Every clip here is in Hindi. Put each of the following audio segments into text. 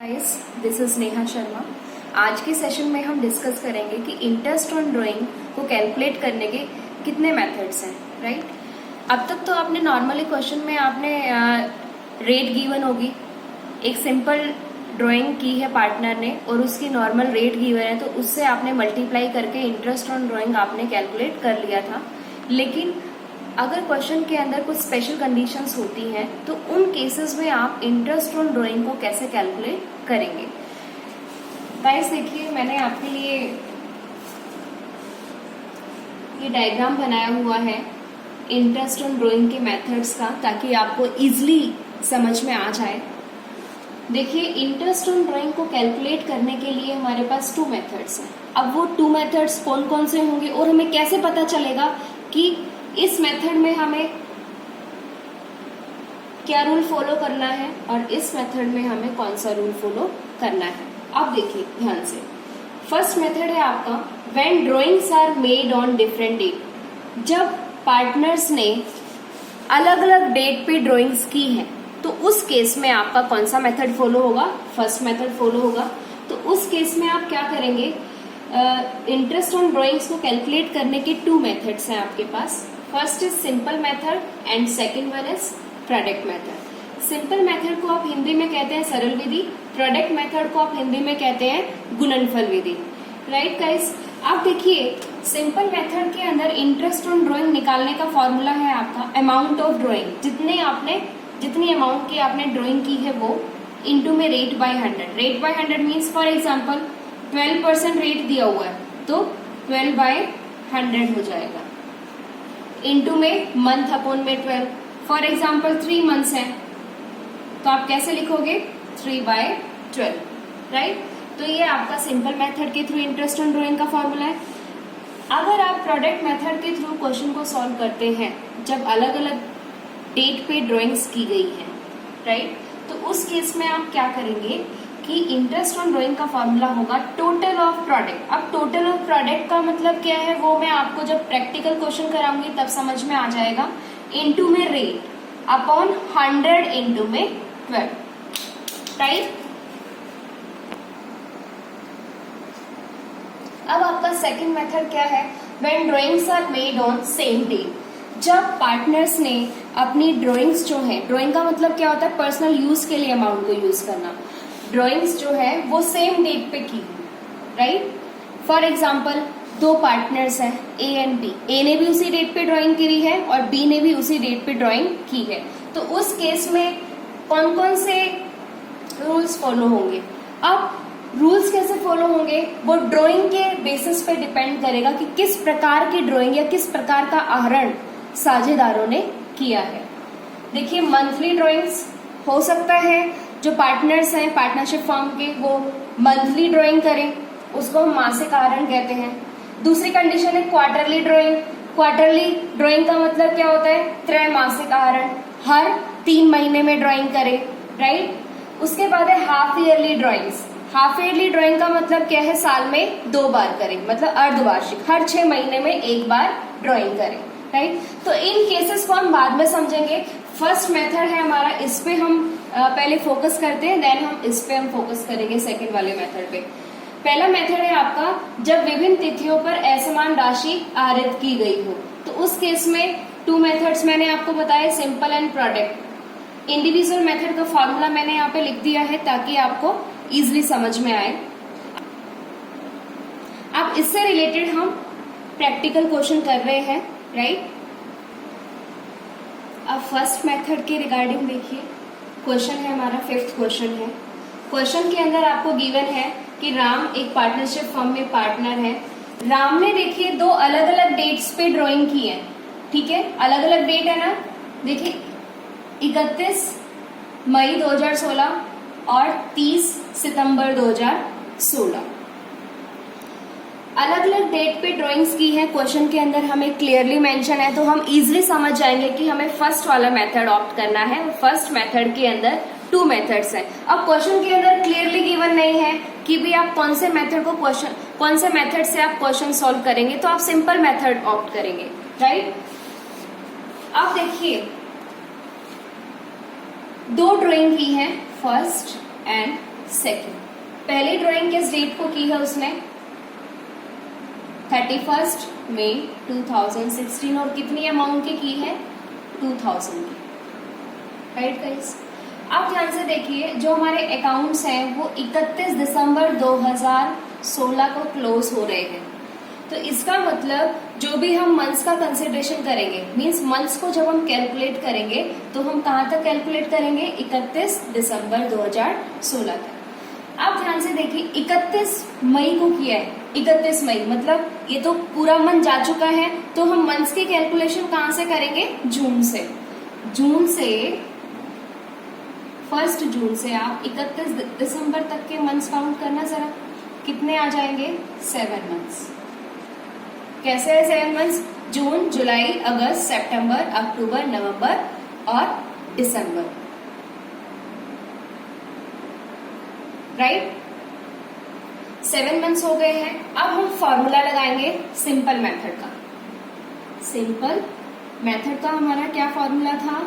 Guys, this is Neha Sharma. आज के सेशन में हम डिस्कस करेंगे कि इंटरेस्ट ऑन ड्राइंग को कैलकुलेट करने के कितने मेथड्स हैं, राइट। अब तक तो आपने नॉर्मली क्वेश्चन में आपने रेट गिवन होगी, एक सिंपल ड्राइंग की है पार्टनर ने और उसकी नॉर्मल रेट गिवन है, तो उससे आपने मल्टीप्लाई करके इंटरेस्ट ऑन ड्राइंग आपने कैलकुलेट कर लिया था। लेकिन अगर क्वेश्चन के अंदर कुछ स्पेशल कंडीशंस होती हैं तो उन केसेस में आप इंटरेस्ट ऑन ड्राइंग को कैसे कैलकुलेट करेंगे। गाइस देखिए, मैंने आपके लिए ये डायग्राम बनाया हुआ है इंटरेस्ट ऑन ड्राइंग के मेथड्स का, ताकि आपको इजीली समझ में आ जाए। देखिए, इंटरेस्ट ऑन ड्राइंग को कैलकुलेट करने के लिए हमारे पास 2 मेथड्स हैं। अब वो 2 मेथड्स कौन कौन से होंगे और हमें कैसे पता चलेगा कि इस मेथड में हमें क्या रूल फॉलो करना है और इस मेथड में हमें कौन सा रूल फॉलो करना है। अब देखिए ध्यान से, फर्स्ट मेथड है आपका when drawings are made on different date. जब पार्टनर्स ने अलग अलग डेट पे ड्राइंग्स की हैं तो उस केस में आपका कौन सा मेथड फॉलो होगा, फर्स्ट मेथड फॉलो होगा। तो उस केस में आप क्या करेंगे, इंटरेस्ट ऑन ड्राइंग्स को कैलकुलेट करने के 2 मेथड्स हैं आपके पास। First is simple method and second one is product method. Simple method को आप हिंदी में कहते हैं सरल विधि, प्रोडक्ट मेथड को आप हिंदी में कहते हैं गुणनफल विधि, राइट गाइस। आप देखिए, सिंपल मेथड के अंदर इंटरेस्ट ऑन ड्राइंग निकालने का फॉर्मूला है आपका अमाउंट ऑफ ड्राइंग, जितनी अमाउंट की आपने ड्राइंग की है वो इंटू में rate by 100। Rate by 100 means for example 12% rate दिया हुआ है तो 12 बाय 100 हो जाएगा, इंटू में मंथ अपॉन में 12। फॉर एग्जाम्पल 3 मंथ्स हैं तो आप कैसे लिखोगे 3 बाय 12, राइट। तो ये आपका सिंपल मेथड के थ्रू इंटरेस्ट ऑन ड्राइंग का फॉर्मूला है। अगर आप प्रोडक्ट मेथड के थ्रू क्वेश्चन को सॉल्व करते हैं जब अलग अलग डेट पे ड्राइंग्स की गई है, राइट, तो उस केस में आप क्या करेंगे कि इंटरेस्ट ऑन ड्राइंग का फॉर्मूला होगा टोटल ऑफ प्रोडक्ट। अब टोटल ऑफ प्रोडक्ट का मतलब क्या है वो मैं आपको जब प्रैक्टिकल क्वेश्चन कराऊंगी तब समझ में आ जाएगा। इंटू में रेट अपॉन 100 इंटू में 12, राइट। अब आपका सेकंड मेथड क्या है, when drawings are made on same day. जब पार्टनर्स ने अपनी ड्राइंग्स जो है, ड्राइंग का मतलब क्या होता है, पर्सनल यूज के लिए अमाउंट को यूज करना, ड्राइंग्स जो है वो सेम डेट पे की, राइट। फॉर एग्जाम्पल 2 पार्टनर्स हैं ए एंड बी, ए ने भी उसी डेट पे ड्राइंग करी है और बी ने भी उसी डेट पे ड्राइंग की है। तो उस केस में कौन कौन से रूल्स फॉलो होंगे। अब रूल्स कैसे फॉलो होंगे वो ड्राइंग के बेसिस पे डिपेंड करेगा कि किस प्रकार की ड्राइंग या किस प्रकार का आहरण साझेदारों ने किया है। देखिए, मंथली ड्राइंग्स हो सकता है जो पार्टनर्स हैं पार्टनरशिप फॉर्म के वो मंथली ड्राइंग करें, उसको हम मासिक आहरण कहते हैं। दूसरी कंडीशन है क्वार्टरली ड्राइंग। क्वार्टरली ड्राइंग का मतलब क्या होता है, त्रैमासिक आहरण, हर 3 महीने में ड्राइंग करें, राइट। उसके बाद है half yearly drawings. Half yearly drawing का मतलब क्या है, साल में 2 बार करें, मतलब अर्धवार्षिक, हर 6 महीने में 1 बार ड्राइंग करें, राइट। तो इन केसेस को हम बाद में समझेंगे। फर्स्ट मेथड है हमारा, इस पे हम पहले फोकस करते हैं, देन हम इस पे हम फोकस करेंगे सेकंड वाले मेथड पे। पहला मेथड है आपका जब विभिन्न तिथियों पर असमान राशि आहरित की गई हो, तो उस केस में 2 मेथड्स मैंने आपको बताया, simple and product. Individual method का फॉर्मूला मैंने यहाँ पे लिख दिया है ताकि आपको इजिली समझ में आए। अब इससे रिलेटेड हम प्रैक्टिकल क्वेश्चन कर रहे हैं, राइट। अब फर्स्ट मेथड के रिगार्डिंग देखिए, क्वेश्चन है हमारा 5th क्वेश्चन है। क्वेश्चन के अंदर आपको गिवन है कि राम एक पार्टनरशिप फर्म में पार्टनर है। राम ने देखिए 2 अलग अलग डेट्स पे ड्राइंग की है, ठीक है, अलग अलग डेट है ना। देखिए 31 मई 2016 और 30 सितंबर 2016 अलग अलग डेट पे ड्राइंग्स की है। क्वेश्चन के अंदर हमें क्लियरली मेंशन है तो हम इजीली समझ जाएंगे कि हमें फर्स्ट वाला मेथड ऑप्ट करना है। फर्स्ट मेथड के अंदर 2 मेथड्स हैं। अब क्वेश्चन के अंदर क्लियरली गिवन नहीं है कि भी आप कौन से मेथड से आप क्वेश्चन सॉल्व करेंगे, तो आप सिंपल मेथड ऑप्ट करेंगे, राइट। अब देखिए 2 ड्राइंग की है, फर्स्ट एंड सेकेंड। पहली ड्राइंग किस डेट को की है उसने? 31 मई 2016 और कितनी अमाउंट की है? 2000 की। राइट गाइस, अब ध्यान से देखिए, जो हमारे अकाउंट्स हैं वो 31 दिसंबर 2016 को क्लोज हो रहे हैं। तो इसका मतलब जो भी हम मंथ्स का कंसिडरेशन करेंगे, मींस मंथ्स को जब हम कैलकुलेट करेंगे तो हम कहाँ तक कैलकुलेट करेंगे? 31 दिसंबर 2016 तक। अब ध्यान से देखिए, 31 मई को किया है। 31 मई मतलब ये तो पूरा मंथ जा चुका है, तो हम मंथ्स की कैलकुलेशन कहाँ से करेंगे? जून से। जून से 1 जून से आप 31 दिसंबर तक के मंथ्स काउंट करना जरा, कितने आ जाएंगे? 7 मंथ्स। कैसे है 7 मंथ्स? जून, जुलाई, अगस्त, सितंबर, अक्टूबर, नवंबर और दिसंबर। राइट, 7 मंथ्स हो गए हैं। अब हम फॉर्मूला लगाएंगे सिंपल मेथड का। सिंपल मेथड का हमारा क्या फॉर्मूला था?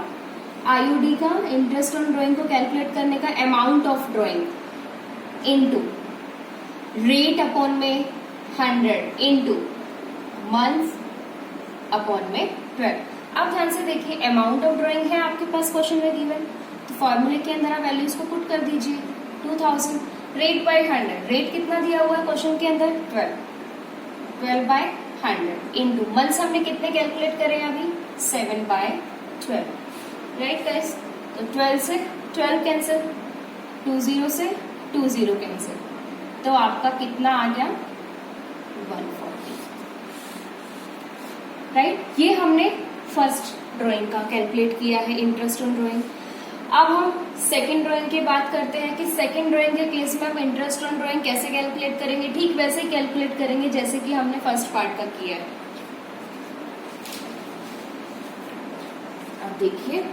आईयूडी का, इंटरेस्ट ऑन ड्राइंग को कैलकुलेट करने का, amount of drawing into rate upon में 100 इनटू मंथ अपॉन में 12। अब ध्यान से देखिए, अमाउंट ऑफ ड्राइंग है आपके पास क्वेश्चन में गिवन, तो फॉर्मूले के अंदर आप वैल्यूज को पुट कर दीजिए। 2000 रेट बाय 100, रेट कितना दिया हुआ है क्वेश्चन के अंदर? 12 बाय 100 इनटू मंथ्स हमने कितने कैलकुलेट करे हैं अभी? 7 बाय 12। राइट गाइस, तो 12 से 12 कैंसिल, 20 से 20 कैंसिल, तो आपका कितना आ गया? 140। राइट, ये हमने फर्स्ट ड्राइंग का कैलकुलेट किया है, इंटरेस्ट ऑन ड्राइंग। अब हम सेकंड ड्राइंग की बात करते हैं कि सेकंड ड्राइंग के केस में हम इंटरेस्ट ऑन ड्राइंग कैसे कैलकुलेट करेंगे। ठीक वैसे ही कैलकुलेट करेंगे जैसे कि हमने फर्स्ट पार्ट का किया है। अब देखिए,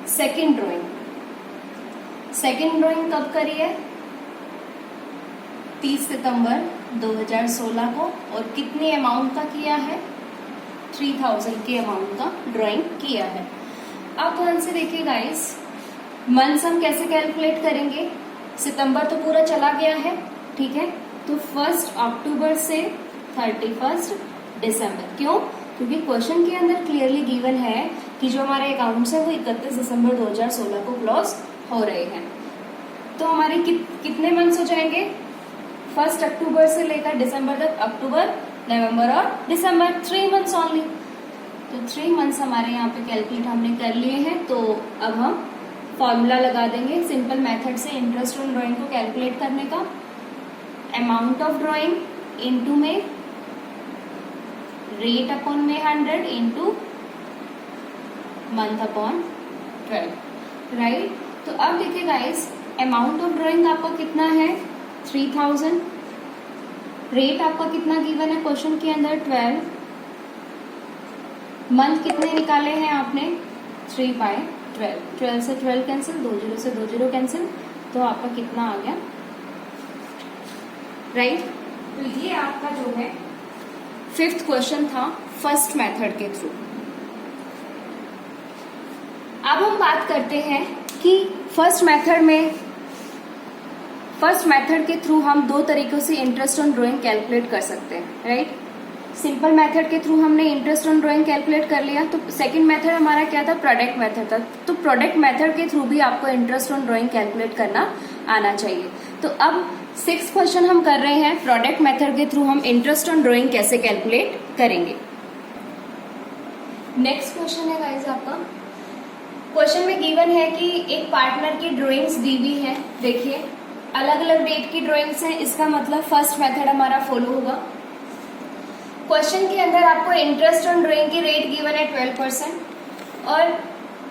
सेकंड ड्राइंग कब करी है? 30 सितंबर 2016 को, और कितनी अमाउंट का किया है? 3000 के अमाउंट का ड्राइंग किया है। अब ध्यान से देखिए गाइस, मंथ्स हम कैसे कैलकुलेट करेंगे? सितंबर तो पूरा चला गया है, ठीक है, तो 1 अक्टूबर से 31 दिसंबर। क्यों? क्योंकि क्वेश्चन के अंदर क्लियरली गिवन है कि जो हमारे अकाउंट्स है वो 31 दिसंबर 2016 को क्लोज हो रहे हैं। तो हमारे कितने मंथ्स हो जाएंगे? 1 अक्टूबर से लेकर दिसंबर तक, अक्टूबर, नवंबर और दिसंबर, 3 मंथ्स ओनली। तो 3 मंथ्स हमारे यहाँ पे कैलकुलेट हमने कर लिए हैं। तो अब हम फॉर्मूला लगा देंगे सिंपल मेथड से इंटरेस्ट ऑन ड्राइंग को कैलकुलेट करने का। अमाउंट ऑफ ड्राइंग इनटू में रेट अपॉन में 100 इनटू मंथ अपॉन 12। राइट, तो अब देखिए गाइस, अमाउंट ऑफ ड्राइंग आपका कितना है? 3000। रेट आपका कितना गिवन है क्वेश्चन के अंदर? 12। मंथ कितने निकाले हैं आपने? 3 बाय 12। 12 से 12 कैंसिल, 20 से 20 कैंसिल, तो आपका कितना आ गया? राइट, तो ये आपका जो है 5th क्वेश्चन था फर्स्ट मेथड के थ्रू। अब हम बात करते हैं कि फर्स्ट मेथड के थ्रू हम 2 तरीकों से इंटरेस्ट ऑन ड्राइंग कैलकुलेट कर सकते हैं। राइट, सिंपल मेथड के थ्रू हमने इंटरेस्ट ऑन ड्राइंग कैलकुलेट कर लिया। तो सेकंड मेथड हमारा क्या था? प्रोडक्ट मेथड था। तो प्रोडक्ट मेथड के थ्रू भी आपको इंटरेस्ट ऑन ड्राइंग कैलकुलेट करना आना चाहिए। तो अब 6th क्वेश्चन हम कर रहे हैं, प्रोडक्ट मेथड के थ्रू हम इंटरेस्ट ऑन ड्राइंग कैसे कैलकुलेट करेंगे। नेक्स्ट क्वेश्चन है गाइस आपका, क्वेश्चन में गिवन है कि एक पार्टनर की ड्राइंग्स दी हुई है। देखिए, अलग अलग डेट की ड्राइंग्स हैं, इसका मतलब फर्स्ट मेथड हमारा फॉलो होगा। क्वेश्चन के अंदर आपको इंटरेस्ट ऑन ड्राइंग की रेट गिवन है 12%, और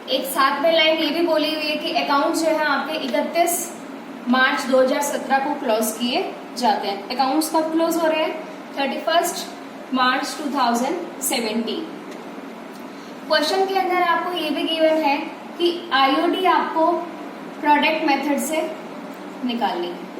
एक साथ में लाइन ये भी बोली हुई है कि अकाउंट जो है आपके 31 मार्च 2017 को क्लोज किए जाते हैं। अकाउंट्स कब क्लोज हो रहे हैं? 31 मार्च 2017। क्वेश्चन के अंदर आपको ये भी गिवन है कि आईओडी आपको प्रोडक्ट मेथड से निकालनी है।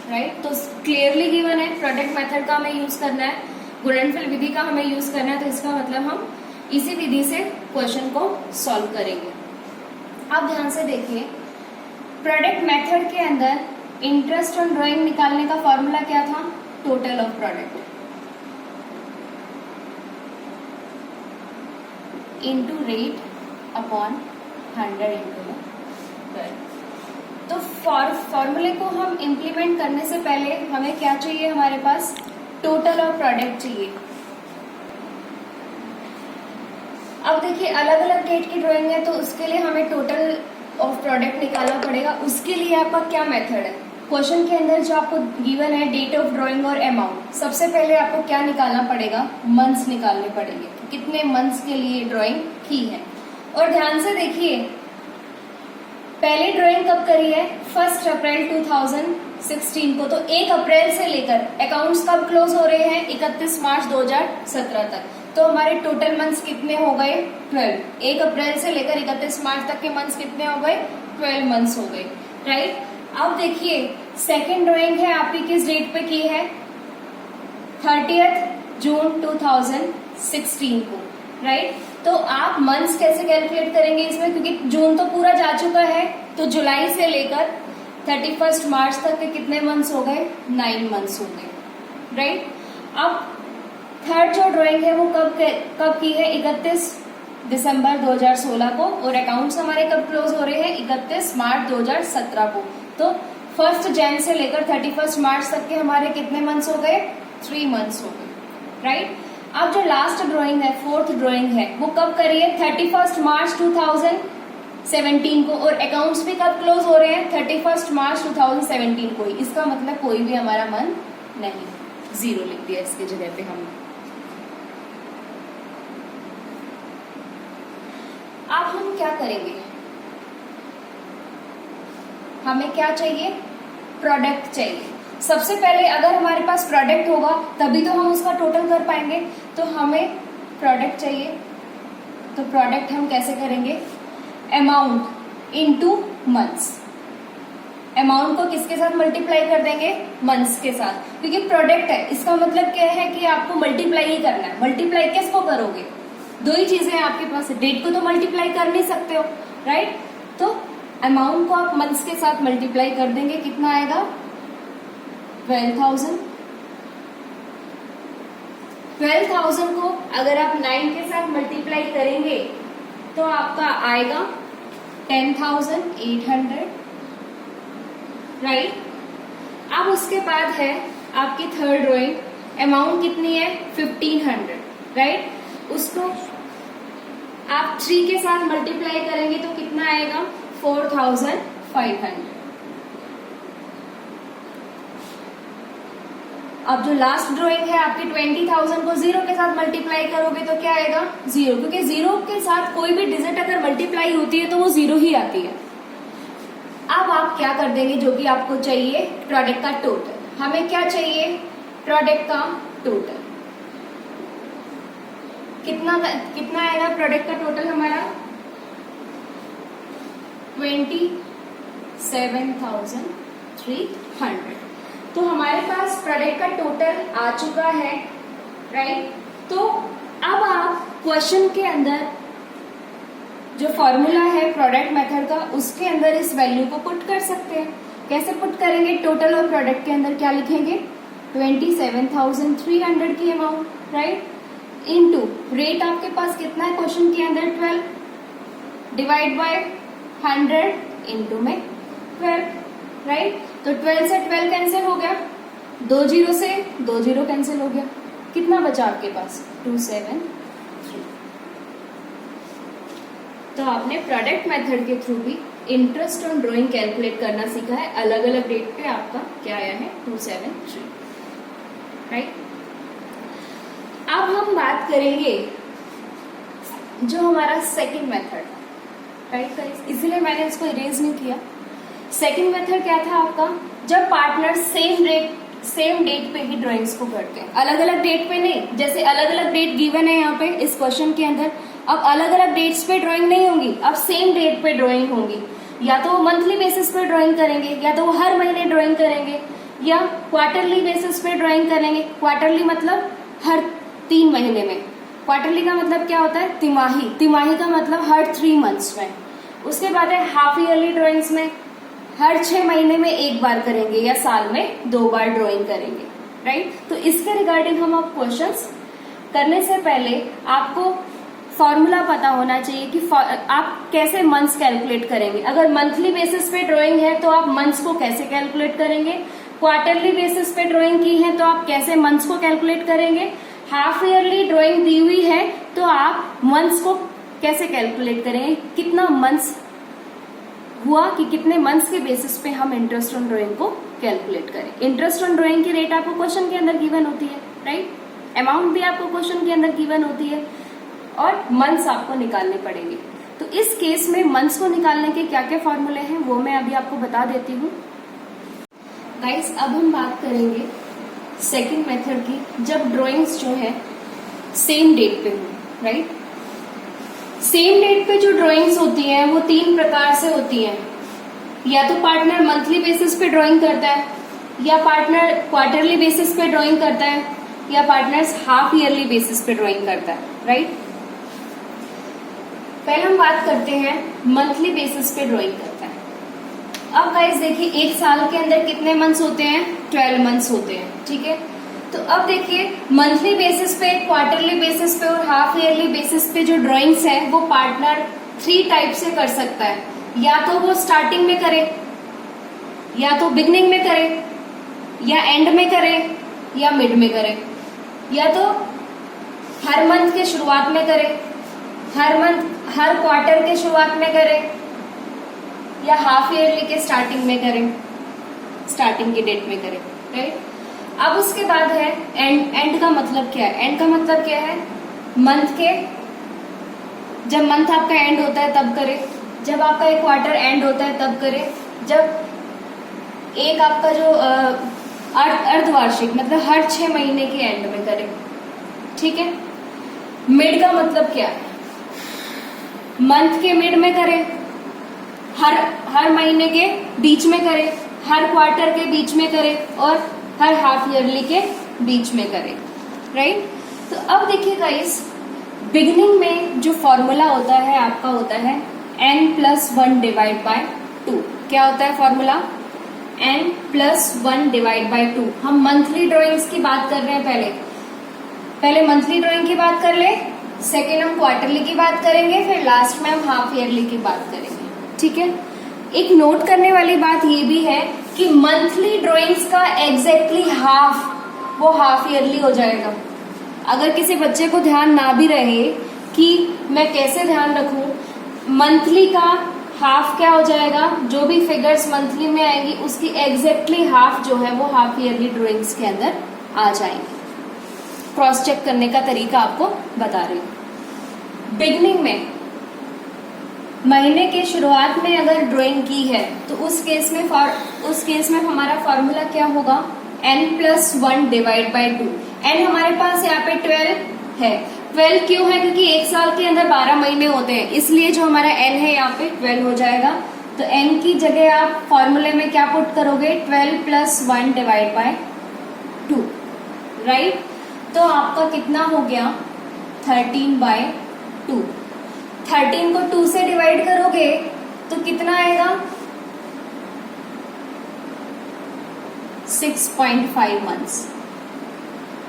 राइट, तो क्लियरली गिवन है प्रोडक्ट मेथड का हमें यूज करना है। गुणनफल विधि का हमें यूज करना है, तो इसका मतलब हम इसी विधि से क्वेश्चन को सॉल्व करेंगे। अब ध्यान से देखिए, प्रोडक्ट मेथड के अंदर इंटरेस्ट ऑन ड्राइंग निकालने का फॉर्मूला क्या था? Total of product into rate upon 100 into 12। तो फॉर्मूले को हम इम्प्लीमेंट करने से पहले हमें क्या चाहिए? हमारे पास टोटल ऑफ प्रोडक्ट चाहिए। अब देखिए, अलग अलग डेट की ड्राइंग है तो उसके लिए हमें टोटल ऑफ प्रोडक्ट निकालना पड़ेगा। उसके लिए आपका क्या मेथड है? क्वेश्चन के अंदर जो आपको गिवन है डेट ऑफ ड्राइंग और अमाउंट, सबसे पहले आपको क्या निकालना पड़ेगा? मंथ्स निकालने पड़ेंगे, कितने मंथ्स के लिए ड्राइंग की है। और ध्यान से देखिए, पहली ड्राइंग कब करी है? 1 अप्रैल 2016 को। तो 1 अप्रैल से लेकर अकाउंट्स कब क्लोज हो रहे हैं? 31 मार्च 2017 तक। तो हमारे टोटल मंथ्स कितने हो गए? 12। 1 अप्रैल से लेकर 31 मार्च तक के मंथ्स कितने हो गए? 12 मंथ्स हो गए, राइट। अब देखिए, सेकेंड ड्राइंग है आपकी किस डेट पे की है? 30 जून 2016 को, राइट। तो आप मंथ्स कैसे कैलकुलेट करेंगे इसमें? क्योंकि जून तो पूरा जा चुका है, तो जुलाई से लेकर 31 मार्च तक के कितने मंथ्स हो गए? 9 मंथ्स हो गए, राइट। अब थर्ड जो ड्राइंग है वो कब की है? 31 दिसंबर 2016 को। और अकाउंट्स हमारे कब क्लोज हो रहे हैं? 31 मार्च 2017 को। तो 1 जनवरी से लेकर 31 मार्च तक के हमारे कितने मंथ्स हो गए? 3 मंथ्स हो गए, राइट। अब जो लास्ट ड्राइंग है, फोर्थ ड्राइंग है, वो कब करी है? 31 मार्च 2017 को। और अकाउंट्स भी कब क्लोज हो रहे हैं? 31 मार्च 2017 को ही। इसका मतलब कोई भी हमारा मंथ नहीं, 0 लिख दिया इसकी जगह पे हमने। अब हम क्या करेंगे? हमें क्या चाहिए? प्रोडक्ट चाहिए। सबसे पहले अगर हमारे पास प्रोडक्ट होगा तभी तो हम उसका टोटल कर पाएंगे। तो हमें प्रोडक्ट चाहिए, तो प्रोडक्ट हम कैसे करेंगे? Amount into months. अमाउंट को किसके साथ मल्टीप्लाई कर देंगे? मंथ्स के साथ, क्योंकि प्रोडक्ट है। इसका मतलब क्या है कि आपको मल्टीप्लाई ही करना है। मल्टीप्लाई किसको करोगे? 2 ही चीजें हैं आपके पास। डेट को तो मल्टीप्लाई कर नहीं सकते हो, राइट। तो अमाउंट को आप मंथ्स के साथ मल्टीप्लाई कर देंगे, कितना आएगा? 12,000। 12,000 को अगर आप 9 के साथ मल्टीप्लाई करेंगे तो आपका आएगा 10,800, राइट। अब उसके बाद है आपकी थर्ड ड्राइंग। अमाउंट कितनी है? 1,500, राइट। उसको आप 3 के साथ मल्टीप्लाई करेंगे तो कितना आएगा? 4,500। अब जो लास्ट ड्राइंग है आपकी 20,000 को 0 के साथ मल्टीप्लाई करोगे तो क्या आएगा? 0, क्योंकि 0 के साथ कोई भी डिजिट अगर मल्टीप्लाई होती है तो वो 0 ही आती है। अब आप क्या कर देंगे? जो कि आपको चाहिए प्रोडक्ट का टोटल। हमें क्या चाहिए? प्रोडक्ट का टोटल। कितना आएगा प्रोडक्ट का टोटल हमारा? 27,300। तो हमारे पास प्रोडक्ट का टोटल आ चुका है, राइट। तो अब आप क्वेश्चन के अंदर जो फॉर्मूला है प्रोडक्ट मेथड का, उसके अंदर इस वैल्यू को पुट कर सकते हैं। कैसे पुट करेंगे? टोटल और प्रोडक्ट के अंदर क्या लिखेंगे? 27,300 की अमाउंट, राइट, इनटू रेट आपके पास कितना है क्वेश्चन के अंदर? 12, डिवाइड बाय 100 इंटू में 12, राइट। तो 12 से 12 कैंसिल हो गया, 2 0 से 2 0 कैंसिल हो गया। कितना बचा आपके पास? 273। तो आपने प्रोडक्ट मेथड के थ्रू भी इंटरेस्ट ऑन ड्राइंग कैलकुलेट करना सीखा है। अलग अलग डेट पे आपका क्या आया है? 273, राइट। अब हम बात करेंगे जो हमारा सेकंड मेथड, राइट। इसलिए मैंने इसको इरेज नहीं किया। सेकंड मेथड क्या था आपका? जब पार्टनर सेम डेट पे ही ड्राइंग्स को करते हैं, अलग अलग डेट पे नहीं। जैसे अलग अलग डेट गिवन है यहाँ पे इस क्वेश्चन के अंदर। अब अलग अलग डेट्स पे ड्राइंग नहीं होंगी, अब सेम डेट पे ड्राइंग होंगी। या तो वो मंथली बेसिस पे ड्राइंग करेंगे, या तो वो हर महीने ड्राइंग करेंगे, या क्वार्टरली बेसिस पे ड्राइंग करेंगे। क्वार्टरली मतलब हर 3 महीने में। क्वार्टरली का मतलब क्या होता है? तिमाही। तिमाही का मतलब हर 3 मंथ्स में। उसके बाद है हाफ ईयरली ड्राइंग्स में हर 6 महीने में एक बार करेंगे या साल में 2 बार ड्राइंग करेंगे, राइट। तो इसके रिगार्डिंग हम अब क्वेश्चंस करने से पहले आपको फॉर्मूला पता होना चाहिए कि आप कैसे मंथ्स कैलकुलेट करेंगे। अगर मंथली बेसिस पे ड्राइंग है तो आप मंथ्स को कैसे कैलकुलेट करेंगे, क्वार्टरली बेसिस पे ड्राइंग की है तो आप कैसे मंथ्स को कैलकुलेट करेंगे, हाफ ईयरली ड्राइंग दी हुई है तो आप मंथ्स को कैसे कैलकुलेट करेंगे, कितना मंथ्स हुआ कि कितने मंथ्स के बेसिस पे हम इंटरेस्ट ऑन ड्राइंग को कैलकुलेट करें। इंटरेस्ट ऑन ड्राइंग की रेट आपको क्वेश्चन के अंदर गिवन होती है, राइट। अमाउंट भी आपको क्वेश्चन के अंदर गिवन होती है और मंथ्स आपको निकालने पड़ेंगे। तो इस केस में मंथ्स को निकालने के क्या क्या फॉर्मूले हैं वो मैं अभी आपको बता देती हूँ। गाइस, अब हम बात करेंगे सेकंड मेथड की, जब ड्राइंग्स जो है सेम डेट पे हो, राइट। सेम डेट पे जो ड्राइंग्स होती हैं वो 3 प्रकार से होती हैं। या तो पार्टनर मंथली बेसिस पे ड्राइंग करता है, या पार्टनर क्वार्टरली बेसिस पे ड्राइंग करता है, या पार्टनर्स हाफ ईयरली बेसिस पे ड्राइंग करता है, राइट। पहले हम बात करते हैं मंथली बेसिस पे ड्राइंग करता है। अब गाइस देखिए, एक साल के अंदर कितने मंथ्स होते हैं? 12 मंथ्स होते हैं, ठीक है। तो अब देखिए, मंथली बेसिस पे, क्वार्टरली बेसिस पे और हाफ ईयरली बेसिस पे जो ड्राइंग्स हैं वो पार्टनर 3 टाइप से कर सकता है। या तो वो स्टार्टिंग में करे, या तो बिगनिंग में करे, या एंड में करे, या मिड में करे, या तो हर मंथ के शुरुआत में करे, हर क्वार्टर के शुरुआत में करे, या हाफ ईयरली के स्टार्टिंग में करे, स्टार्टिंग की डेट में करे, राइट। अब उसके बाद है एंड। एंड का मतलब क्या है? एंड का मतलब क्या है? मंथ के, जब मंथ आपका एंड होता है तब करे, जब आपका एक क्वार्टर एंड होता है तब करे, जब एक आपका जो अर्धवार्षिक मतलब हर 6 महीने के एंड में करे, ठीक है। मिड का मतलब क्या है? मंथ के मिड में करे, हर महीने के बीच में करे, हर क्वार्टर के बीच में करे और हर हाफ ईयरली के बीच में करे, राइट। तो अब देखिए गाइस, बिगिनिंग में जो फॉर्मूला होता है आपका होता है n+1 डिवाइड बाय 2। क्या होता है फॉर्मूला? n+1 divide by 2। हम मंथली ड्राइंग्स की बात कर रहे हैं। पहले मंथली ड्राइंग की बात कर ले, सेकेंड हम क्वार्टरली की बात करेंगे, फिर लास्ट में हम हाफ ईयरली की बात करेंगे, ठीक है। एक नोट करने वाली बात ये भी है कि मंथली ड्राइंग्स का एग्जैक्टली हाफ वो हाफ ईयरली हो जाएगा। अगर किसी बच्चे को ध्यान ना भी रहे कि मैं कैसे ध्यान रखूं, मंथली का हाफ क्या हो जाएगा? जो भी फिगर्स मंथली में आएंगी उसकी एग्जैक्टली हाफ जो है वो हाफ ईयरली ड्राइंग्स के अंदर आ जाएंगे। क्रॉस चेक करने का तरीका आपको बता रही हूँ। बिगनिंग में, महीने के शुरुआत में अगर ड्राइंग की है तो उस केस में हमारा फॉर्मूला क्या होगा? n+1 divide by 2। n हमारे पास यहाँ पे 12 है। 12 क्यों है? क्योंकि एक साल के अंदर 12 महीने होते हैं, इसलिए जो हमारा n है यहाँ पे 12 हो जाएगा। तो n की जगह आप फॉर्मूले में क्या पुट करोगे? 12+1 डिवाइड बाय 2, राइट। तो आपका कितना हो गया? 13/2। 13 को 2 से डिवाइड करोगे तो कितना आएगा? 6.5 मंथ्स।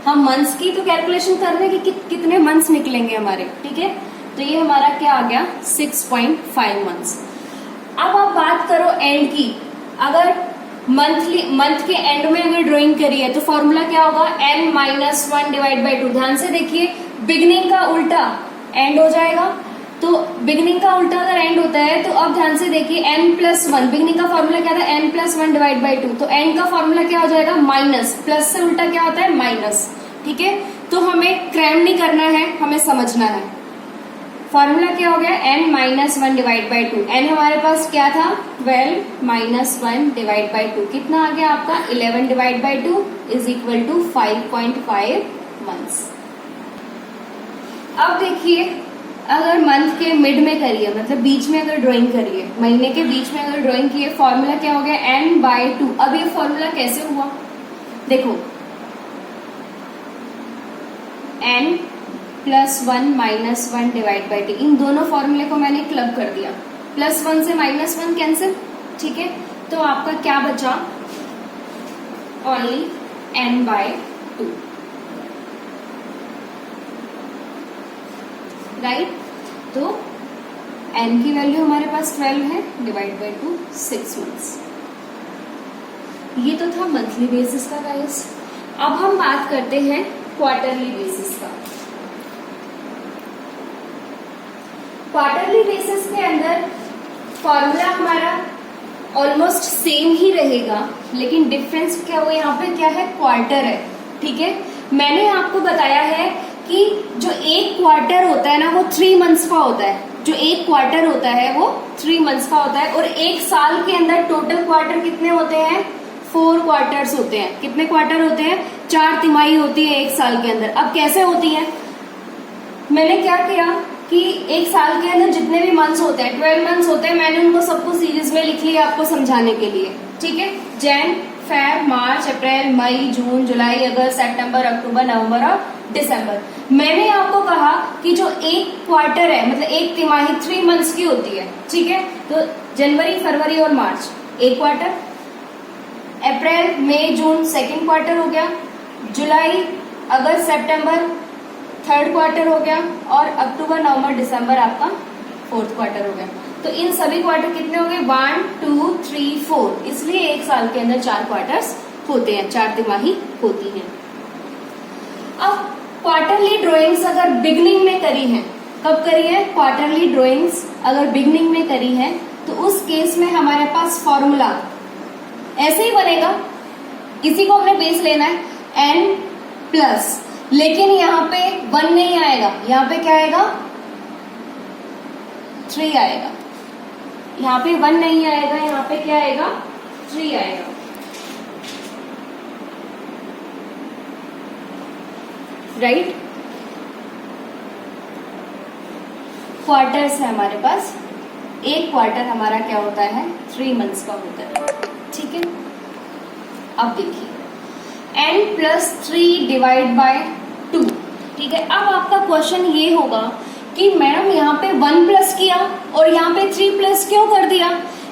हम मंथ्स की तो कैलकुलेशन कर रहे हैं कि कितने मंथ्स निकलेंगे हमारे, ठीक है। तो ये हमारा क्या आ गया? 6.5 मंथ्स। अब आप बात करो एंड की। अगर मंथ के एंड में अगर ड्राइंग करी है तो फॉर्मूला क्या होगा? n-1 divide by 2। ध्यान से देखिए, बिगनिंग का उल्टा एंड हो जाएगा। तो बिगनिंग का उल्टा अगर एंड होता है तो अब ध्यान से देखिए, n+1, बिगनिंग का फॉर्मूला क्या था? n+1 divide by 2। तो एंड का फॉर्मूला क्या हो जाएगा? माइनस। प्लस से उल्टा क्या होता है? माइनस, ठीक है। तो हमें क्रैम नहीं करना है, हमें समझना है। फॉर्मूला क्या हो गया? n-1 divide by 2। n हमारे पास क्या था? 12-1 डिवाइड बाय 2। कितना आ गया आपका? 11 divide by 2 is equal to 5.5 months. अब देखिए, अगर मंथ के मिड में करिए, मतलब बीच में अगर ड्राइंग करिए, महीने के बीच में अगर ड्राइंग किए, फॉर्मूला क्या हो गया? n/2। अब ये फॉर्मूला कैसे हुआ? देखो, n plus 1 minus 1 divide by T. इन दोनों फॉर्मूले को मैंने क्लब कर दिया, प्लस 1 से माइनस 1 कैंसिल, ठीक है। तो आपका क्या बचा, ओनली n बाय 2, राइट। तो n की वैल्यू हमारे पास 12 है, डिवाइड बाई 2 6 मंथ्स। ये तो था मंथली बेसिस का गाइस। अब हम बात करते हैं क्वार्टरली बेसिस का। क्वार्टरली बेसिस के अंदर फॉर्मूला हमारा ऑलमोस्ट सेम ही रहेगा, लेकिन डिफरेंस क्या वो यहाँ पे क्या है, क्वार्टर है, ठीक है। मैंने आपको बताया है कि जो एक क्वार्टर होता है ना वो 3 मंथ्स का होता है, जो एक क्वार्टर होता है वो 3 मंथ्स का होता है, और एक साल के अंदर टोटल क्वार्टर कितने होते हैं, 4 क्वार्टर्स होते हैं। कितने क्वार्टर होते हैं, 4 तिमाही होती है एक साल के अंदर। अब कैसे होती है, मैंने क्या किया कि एक साल के अंदर जितने भी मंथ्स होते हैं 12 मंथ्स होते हैं, मैंने उनको सबको सीरीज में लिख लिया आपको समझाने के लिए, ठीक है। जैन, फेब, मार्च, अप्रैल, मई, जून, जुलाई, अगस्त, सितंबर, अक्टूबर, नवंबर और दिसंबर। मैंने आपको कहा कि जो एक क्वार्टर है मतलब एक तिमाही 3 मंथ्स की होती है, ठीक है। तो जनवरी, फरवरी और मार्च एक क्वार्टर, अप्रैल, मई, जून सेकेंड क्वार्टर हो गया, जुलाई, अगस्त, सितंबर थर्ड क्वार्टर हो गया, और अक्टूबर, नवंबर, दिसंबर आपका 4th क्वार्टर हो गया। तो इन सभी क्वार्टर कितने हो गए, 1 2 3 4। इसलिए एक साल के अंदर 4 क्वार्टर्स होते हैं, 4 तिमाही होती हैं। अब क्वार्टरली ड्राइंग्स अगर बिगनिंग में करी है, कब करी है, क्वार्टरली ड्राइंग्स अगर बिगनिंग में करी है, तो उस केस में हमारे पास फॉर्मूला ऐसे ही बनेगा। इसी को हमने बेस लेना है n प्लस, लेकिन यहाँ पे 1 नहीं आएगा, यहाँ पे क्या आएगा, 3 आएगा। यहाँ पे 1 नहीं आएगा, यहाँ पे क्या आएगा, 3 आएगा, राइट। क्वार्टर्स है हमारे पास, एक क्वार्टर हमारा क्या होता है, 3 मंथ्स का होता है, ठीक है। अब देखिए n प्लस 3 डिवाइड बाय 2, ठीक है। अब आपका क्वेश्चन ये होगा कि मैडम यहाँ पे 1 प्लस किया और यहाँ पे 3 प्लस क्यों कर दिया।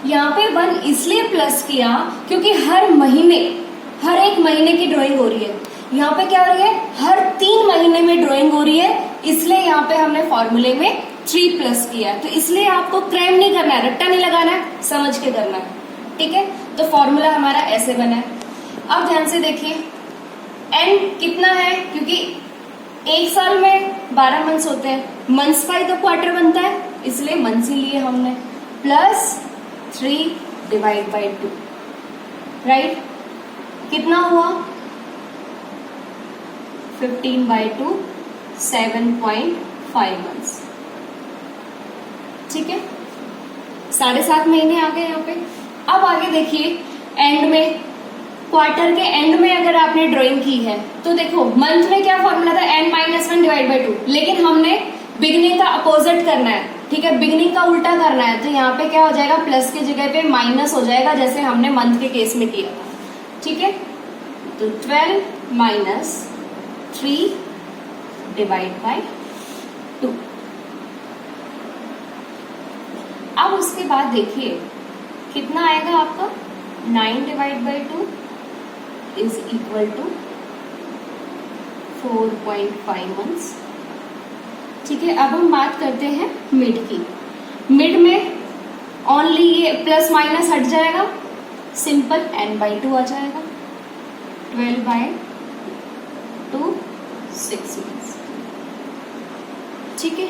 यहाँ पे 1 इसलिए प्लस किया क्योंकि हर महीने, हर एक महीने की ड्राइंग हो रही है। यहाँ पे क्या हो रही है, हर 3 महीने में ड्राइंग हो रही है, इसलिए यहाँ पे हमने फॉर्मूले में 3 प्लस किया। तो इसलिए आपको क्रैम नहीं करना है, रट्टा नहीं लगाना है, समझ के करना है, ठीक है। तो फॉर्मूला हमारा ऐसे बना है। अब ध्यान से देखिए n कितना है, क्योंकि एक साल में 12 मंथ्स होते हैं, मंथ्स का ही तो क्वार्टर बनता है, इसलिए मंथ्स ही लिए हमने, प्लस 3 डिवाइड बाई 2, राइट। कितना हुआ, 15 बाई 2 7.5 मंथ्स, ठीक है। 7.5 महीने आ गए यहाँ पे। अब आगे देखिए एंड में, क्वार्टर के एंड में अगर आपने ड्राइंग की है तो देखो मंथ में क्या फॉर्मूला था, n माइनस 1 डिवाइड बाई 2, लेकिन हमने बिगनिंग का अपोजिट करना है, ठीक है, बिगनिंग का उल्टा करना है। तो यहाँ पे क्या हो जाएगा, प्लस के जगह पे माइनस हो जाएगा, जैसे हमने मंथ के केस में किया था, ठीक है। तो 12 माइनस 3 डिवाइड बाई 2। अब उसके बाद देखिए कितना आएगा आपका, 9 divide by 2 is equal to 4.5 months, ठीक है। अब हम बात करते हैं मिड की। मिड में ओनली ये प्लस माइनस हट जाएगा, सिंपल n बाई 2 आ जाएगा, 12 बाई 2 6 मंथ्स, ठीक है।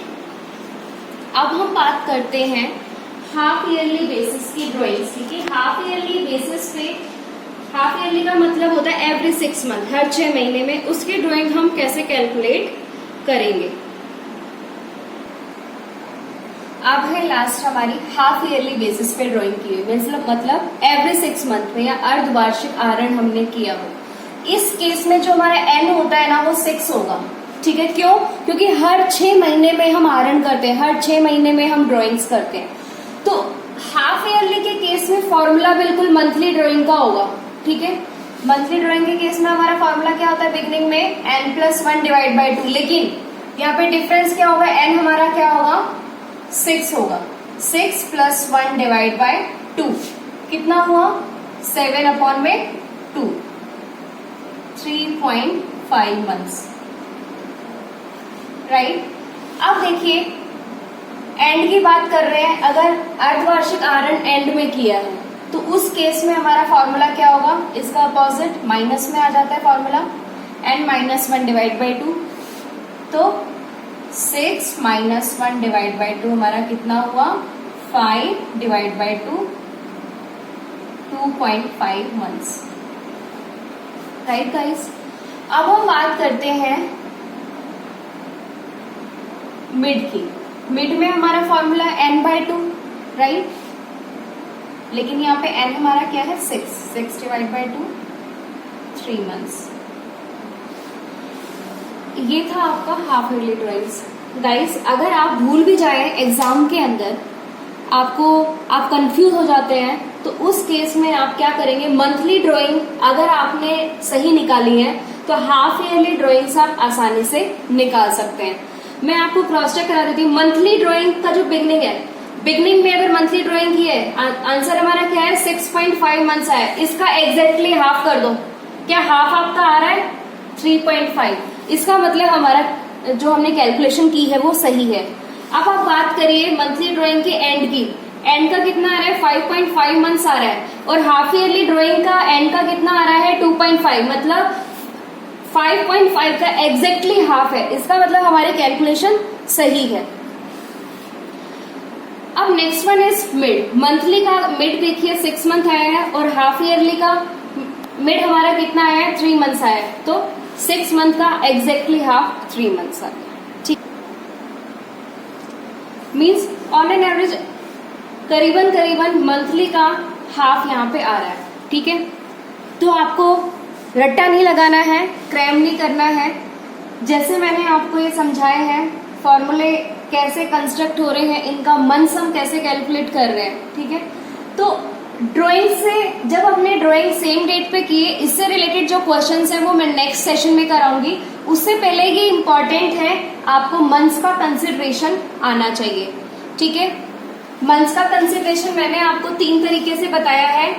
अब हम बात करते हैं हाफ ईयरली बेसिस की ड्राइंग्स की, कि हाफ ईयरली बेसिस पे, हाफ ईयरली का मतलब होता है एवरी 6 मंथ, हर 6 महीने में, उसकी ड्राइंग हम कैसे कैलकुलेट करेंगे। अब है लास्ट हमारी हाफ ईयरली बेसिस पे ड्राइंग की हुई, मतलब एवरी 6 मंथ में या अर्धवार्षिक आहरण हमने किया हो। इस केस में जो हमारा n होता है ना वो 6 होगा, ठीक है। क्यों, क्योंकि हर 6 महीने में हम आहरण करते हैं, हर 6 महीने में हम ड्राइंग्स करते हैं। तो हाफ ईयरली के केस में फॉर्मूला बिल्कुल मंथली ड्राइंग का होगा, ठीक है। मंथली ड्राइंग के केस में हमारा फॉर्मूला क्या होता है बिगनिंग में n+1 डिवाइड बाई 2, लेकिन यहाँ पे डिफरेंस क्या होगा, n हमारा क्या होगा 6 होगा, 6 + 1 डिवाइड बाई 2 कितना हुआ 7/2, 3.5 मंथ्स, राइट। अब देखिए एंड की बात कर रहे हैं, अगर अर्धवार्षिक आहरण एंड में किया है तो उस केस में हमारा फॉर्मूला क्या होगा, इसका अपोजिट माइनस में आ जाता है फॉर्मूला, n-1 डिवाइड बाई 2, तो 6 - 1 डिवाइड बाई 2 हमारा कितना हुआ 5 divide by 2, 2.5 months, right guys. अब हम बात करते हैं मिड की। मिड में हमारा फॉर्मूला n/2, राइट, लेकिन यहाँ पे n हमारा क्या है 6 डिवाइड बाई 2, 3 मंथ्स। ये था आपका हाफ ईयरली ड्राइंग्स। गाइस अगर आप भूल भी जाएं एग्जाम के अंदर, आप कंफ्यूज हो जाते हैं, तो उस केस में आप क्या करेंगे, मंथली ड्राइंग अगर आपने सही निकाली है तो हाफ ईयरली ड्राइंग्स आप आसानी से निकाल सकते हैं। मैं आपको क्रॉस चेक करा देती हूँ। मंथली ड्राइंग का जो बिगनिंग है, बिगनिंग में अगर मंथली ड्राइंग की है, आंसर हमारा क्या है 6.5 मंथ्स आया, इसका एग्जैक्टली हाफ कर दो, क्या हाफ आपका आ रहा है 3.5, इसका मतलब हमारा जो हमने कैलकुलेशन की है वो सही है। अब आप बात करिए मंथली ड्राइंग के एंड की, एंड का कितना आ रहा है 5.5 मंथ्स आ रहा है, और हाफ ईयरली ड्राइंग का एंड का कितना आ रहा है 2.5, मतलब 5.5 का एग्जैक्टली हाफ है, इसका मतलब हमारी कैलकुलेशन सही है। अब next one is mid. Monthly का मिड देखिए 6 मंथ आया है, और हाफ ईयरली का मिड हमारा कितना आया है 3 मंथ्स आया है, तो 6 मंथ का एग्जैक्टली हाफ 3 मंथ्स आ गया, ठीक। मीन्स ऑन एन एवरेज करीबन मंथली का हाफ यहाँ पे आ रहा है, ठीक है। तो आपको रट्टा नहीं लगाना है, क्रैम नहीं करना है, जैसे मैंने आपको ये समझाया है फॉर्मूले कैसे कंस्ट्रक्ट हो रहे हैं, इनका मंथ्स हम कैसे कैलकुलेट कर रहे हैं, ठीक है। तो ड्राइंग से जब हमने ड्राइंग सेम डेट पे किए, इससे रिलेटेड जो क्वेश्चंस हैं वो मैं नेक्स्ट सेशन में कराऊंगी। उससे पहले ये इम्पॉर्टेंट है, आपको मंथ्स का कंसिडरेशन आना चाहिए, ठीक है। मंथ्स का कंसिडरेशन मैंने आपको 3 तरीके से बताया है,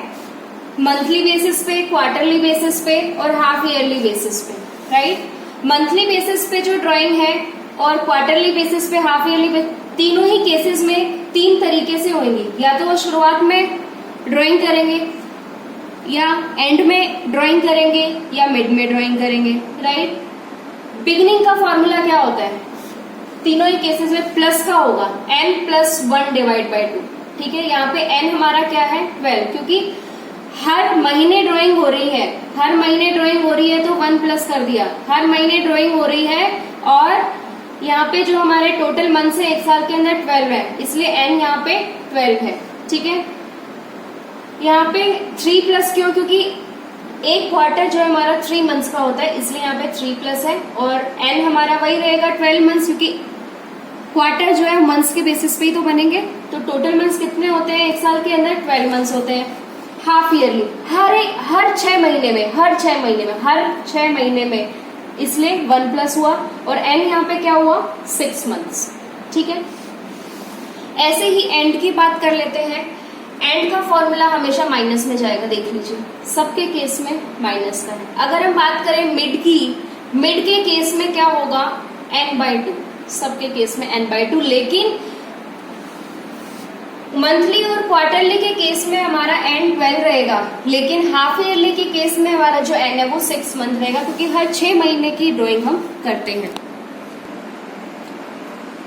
मंथली बेसिस पे, क्वार्टरली बेसिस पे और हाफ ईयरली बेसिस पे, राइट। मंथली बेसिस पे जो ड्राइंग है और क्वार्टरली बेसिस पे, हाफ ईयरली, तीनों ही केसेस में 3 तरीके से होंगी, या तो वो शुरुआत में ड्राइंग करेंगे, या एंड में ड्राइंग करेंगे, या मिड में ड्राइंग करेंगे, राइट। बिगनिंग का फॉर्मूला क्या होता है, तीनों ही केसेस में प्लस का होगा, n+1 डिवाइड बाई 2, ठीक है। यहाँ पे n हमारा क्या है 12, क्योंकि हर महीने ड्राइंग हो रही है, हर महीने ड्राइंग हो रही है तो 1 प्लस कर दिया, हर महीने ड्राइंग हो रही है, और यहाँ पे जो हमारे टोटल मंथ है एक साल के अंदर 12 है, इसलिए n यहाँ पे 12 है, ठीक है। यहाँ पे 3 प्लस क्यों, क्योंकि एक क्वार्टर जो है हमारा 3 मंथ्स का होता है, इसलिए यहाँ पे 3 प्लस है, और n हमारा वही रहेगा 12 मंथ्स, क्योंकि क्वार्टर जो है मंथ्स के बेसिस पे ही तो बनेंगे। तो टोटल मंथ्स कितने होते हैं एक साल के अंदर 12 मंथ्स होते हैं। हाफ ईयरली हर 6 महीने में, हर 6 महीने में, इसलिए 1 प्लस हुआ, और n यहाँ पे क्या हुआ 6 मंथ्स, ठीक है। ऐसे ही एंड की बात कर लेते हैं। एंड का फॉर्मूला हमेशा माइनस में जाएगा, देख लीजिए सबके केस में माइनस का है। अगर हम बात करें मिड की, मिड के केस में क्या होगा n/2, सबके केस में n/2, लेकिन मंथली और क्वार्टरली के केस में हमारा n 12 रहेगा, लेकिन हाफ ईयरली के केस में हमारा जो n है वो 6 मंथ रहेगा, क्योंकि हर 6 महीने की ड्राइंग हम करते हैं।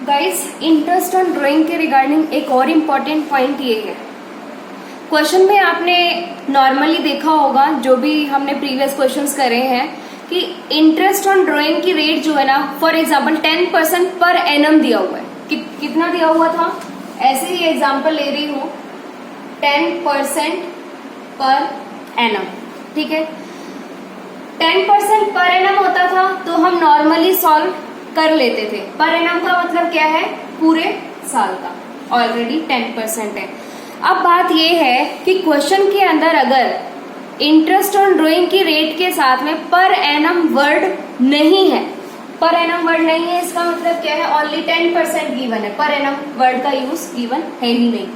गाइस इंटरेस्ट ऑन ड्राइंग के रिगार्डिंग एक और इम्पोर्टेंट पॉइंट ये है, क्वेश्चन में आपने नॉर्मली देखा होगा, जो भी हमने प्रीवियस क्वेश्चंस करे हैं, कि इंटरेस्ट ऑन ड्राइंग की रेट जो है ना, फॉर एग्जांपल 10% पर एनम दिया हुआ है। कितना दिया हुआ था, ऐसे ही एग्जांपल ले रही हूं, 10% पर एनम, ठीक है। 10% पर एनम होता था तो हम नॉर्मली सॉल्व कर लेते थे। पर एनम का मतलब क्या है, पूरे साल का, ऑलरेडी 10% है। अब बात यह है कि क्वेश्चन के अंदर अगर इंटरेस्ट ऑन ड्राइंग की रेट के साथ में पर एनम वर्ड नहीं है। पर एनम वर्ड नहीं है इसका मतलब क्या है, ओनली 10% गिवन है, पर एनम वर्ड का यूज गिवन है ही नहीं।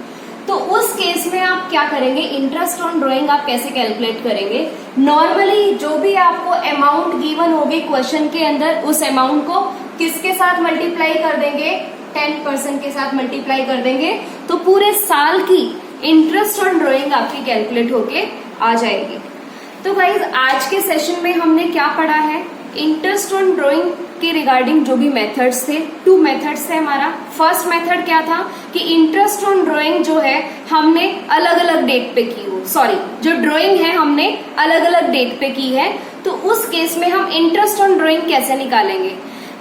तो उस केस में आप क्या करेंगे, इंटरेस्ट ऑन ड्राइंग आप कैसे कैलकुलेट करेंगे। नॉर्मली जो भी आपको अमाउंट गिवन होगी क्वेश्चन के अंदर, उस अमाउंट को किसके साथ मल्टीप्लाई कर देंगे, 10% के साथ मल्टीप्लाई कर देंगे, तो पूरे साल की इंटरेस्ट ऑन ड्राइंग आपकी कैलकुलेट होके आ जाएगी। तो गाइज आज के सेशन में हमने क्या पढ़ा है, इंटरेस्ट ऑन ड्राइंग के रिगार्डिंग जो भी मेथड्स थे, 2 मेथड्स थे हमारा। फर्स्ट मेथड क्या था कि इंटरेस्ट ऑन ड्राइंग जो है हमने अलग अलग डेट पे की हो, सॉरी जो ड्राइंग है हमने अलग अलग डेट पे की है, तो उस केस में हम इंटरेस्ट ऑन ड्राइंग कैसे निकालेंगे।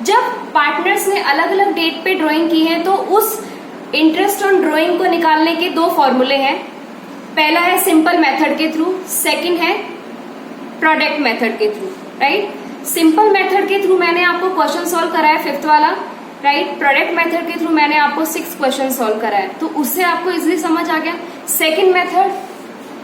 जब पार्टनर्स ने अलग अलग डेट पे ड्राइंग की है तो उस इंटरेस्ट ऑन ड्राइंग को निकालने के 2 फॉर्मूले हैं। पहला है सिंपल मेथड के थ्रू, सेकंड है प्रोडक्ट मेथड के थ्रू, राइट। सिंपल मेथड के थ्रू मैंने आपको क्वेश्चन सॉल्व कराया 5th वाला, राइट। प्रोडक्ट मेथड के थ्रू मैंने आपको 6 क्वेश्चन सॉल्व कराया, तो उससे आपको इजीली समझ आ गया। सेकंड मेथड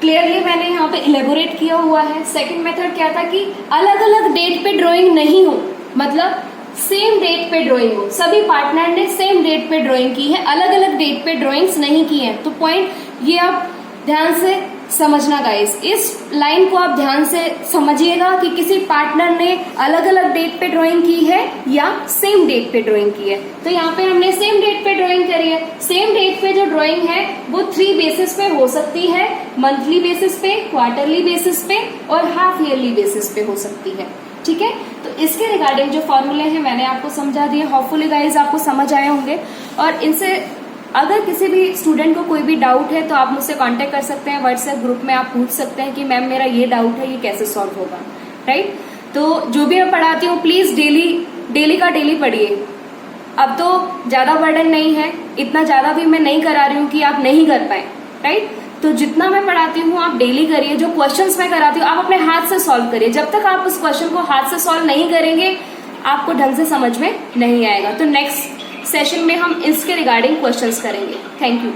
क्लियरली मैंने यहाँ पे इलेबोरेट किया हुआ है। सेकंड मेथड क्या था कि अलग अलग डेट पे ड्राइंग नहीं हो, मतलब सेम डेट पे ड्राइंग हो, सभी पार्टनर ने सेम डेट पे ड्राइंग की है, अलग अलग डेट पे ड्राइंग्स नहीं की है। तो पॉइंट ये आप ध्यान से समझना गाइस, इस लाइन को आप ध्यान से समझिएगा कि किसी पार्टनर ने अलग अलग डेट पे ड्राइंग की है या सेम डेट पे ड्राइंग की है। तो यहाँ पे हमने सेम डेट पे ड्राइंग करी है। सेम डेट पे जो ड्राइंग है वो 3 बेसिस पे हो सकती है, मंथली बेसिस पे, क्वार्टरली बेसिस पे और हाफ ईयरली बेसिस पे हो सकती है, ठीक है। तो इसके रिगार्डिंग जो फॉर्मूले हैं मैंने आपको समझा दिए, होपफुली गाइज आपको समझ आए होंगे। और इनसे अगर किसी भी स्टूडेंट को कोई भी डाउट है तो आप मुझसे कांटेक्ट कर सकते हैं, व्हाट्सएप ग्रुप में आप पूछ सकते हैं कि मैम मेरा ये डाउट है, ये कैसे सॉल्व होगा, राइट। तो जो भी मैं पढ़ाती हूँ प्लीज डेली का डेली पढ़िए। अब तो ज्यादा बर्डन नहीं है, इतना ज्यादा भी मैं नहीं करा रही हूँ कि आप नहीं कर पाए, राइट। तो जितना मैं पढ़ाती हूँ आप डेली करिए, जो क्वेश्चंस मैं कराती हूँ आप अपने हाथ से सॉल्व करिए। जब तक आप उस क्वेश्चन को हाथ से सॉल्व नहीं करेंगे आपको ढंग से समझ में नहीं आएगा। तो नेक्स्ट सेशन में हम इसके रिगार्डिंग क्वेश्चंस करेंगे। Thank you.